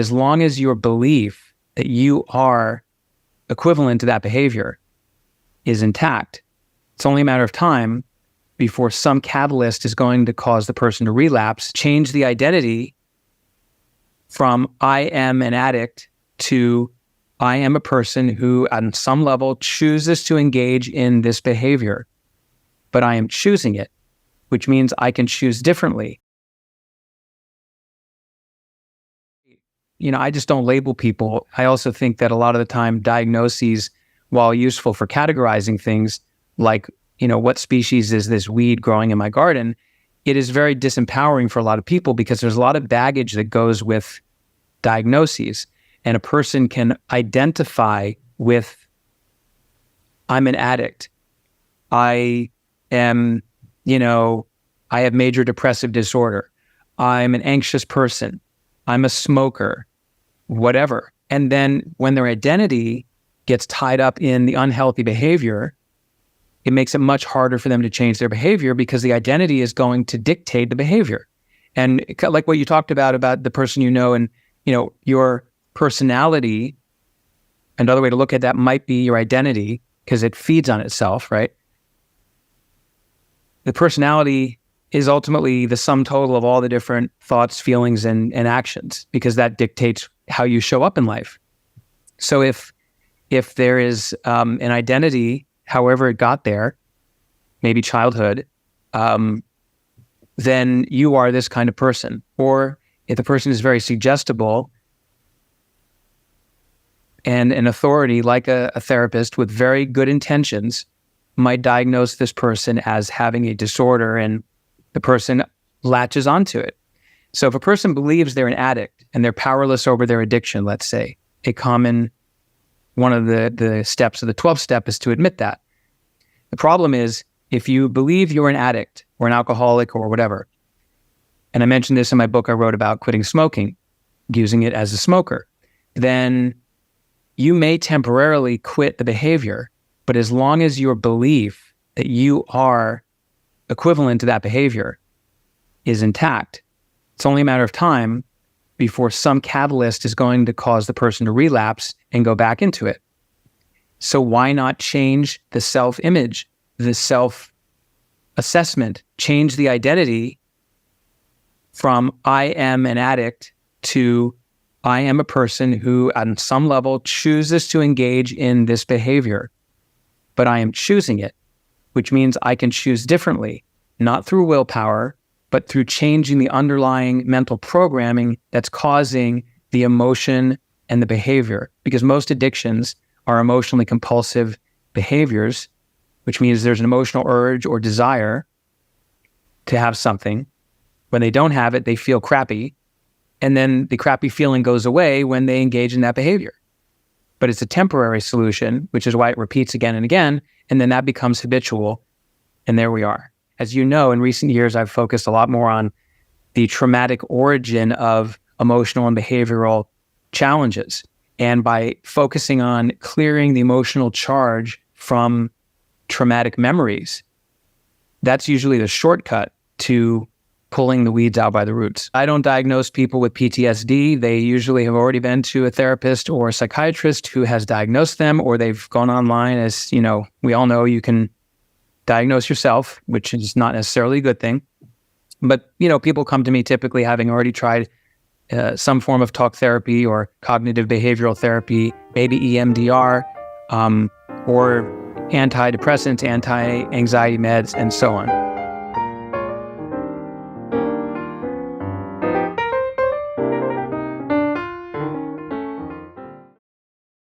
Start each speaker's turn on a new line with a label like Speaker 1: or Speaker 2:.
Speaker 1: As long as your belief that you are equivalent to that behavior is intact, it's only a matter of time before some catalyst is going to cause the person to relapse, change the identity from I am an addict to I am a person who on some level chooses to engage in this behavior, but I am choosing it, which means I can choose differently. I just don't label people. I also think that a lot of the time diagnoses, while useful for categorizing things like, what species is this weed growing in my garden, it is very disempowering for a lot of people because there's a lot of baggage that goes with diagnoses. And a person can identify with, I'm an addict. I am, I have major depressive disorder. I'm an anxious person. I'm a smoker, whatever. And then when their identity gets tied up in the unhealthy behavior, it makes it much harder for them to change their behavior because the identity is going to dictate the behavior. And like what you talked about the person and, your personality, another way to look at that might be your identity because it feeds on itself, right? The personality is ultimately the sum total of all the different thoughts, feelings, and actions, because that dictates how you show up in life. So if there is an identity, however it got there, maybe childhood, then you are this kind of person. Or if the person is very suggestible and an authority like a therapist with very good intentions might diagnose this person as having a disorder, and the person latches onto it. So if a person believes they're an addict and they're powerless over their addiction, let's say, one of the steps of the 12th step is to admit that. The problem is, if you believe you're an addict or an alcoholic or whatever, and I mentioned this in my book I wrote about quitting smoking, using it as a smoker, then you may temporarily quit the behavior, but as long as your belief that you are equivalent to that behavior is intact, it's only a matter of time before some catalyst is going to cause the person to relapse and go back into it. So why not change the self-image, the self-assessment, change the identity from I am an addict to I am a person who on some level chooses to engage in this behavior, but I am choosing it, which means I can choose differently, not through willpower, but through changing the underlying mental programming that's causing the emotion and the behavior. Because most addictions are emotionally compulsive behaviors, which means there's an emotional urge or desire to have something. When they don't have it, they feel crappy. And then the crappy feeling goes away when they engage in that behavior. But it's a temporary solution, which is why it repeats again and again. And then that becomes habitual. And there we are. As you know, in recent years, I've focused a lot more on the traumatic origin of emotional and behavioral challenges. And by focusing on clearing the emotional charge from traumatic memories, that's usually the shortcut to pulling the weeds out by the roots. I don't diagnose people with PTSD. They usually have already been to a therapist or a psychiatrist who has diagnosed them, or they've gone online. As we all know, you can diagnose yourself, which is not necessarily a good thing. But, people come to me typically having already tried some form of talk therapy or cognitive behavioral therapy, maybe EMDR, or antidepressants, anti-anxiety meds, and so on.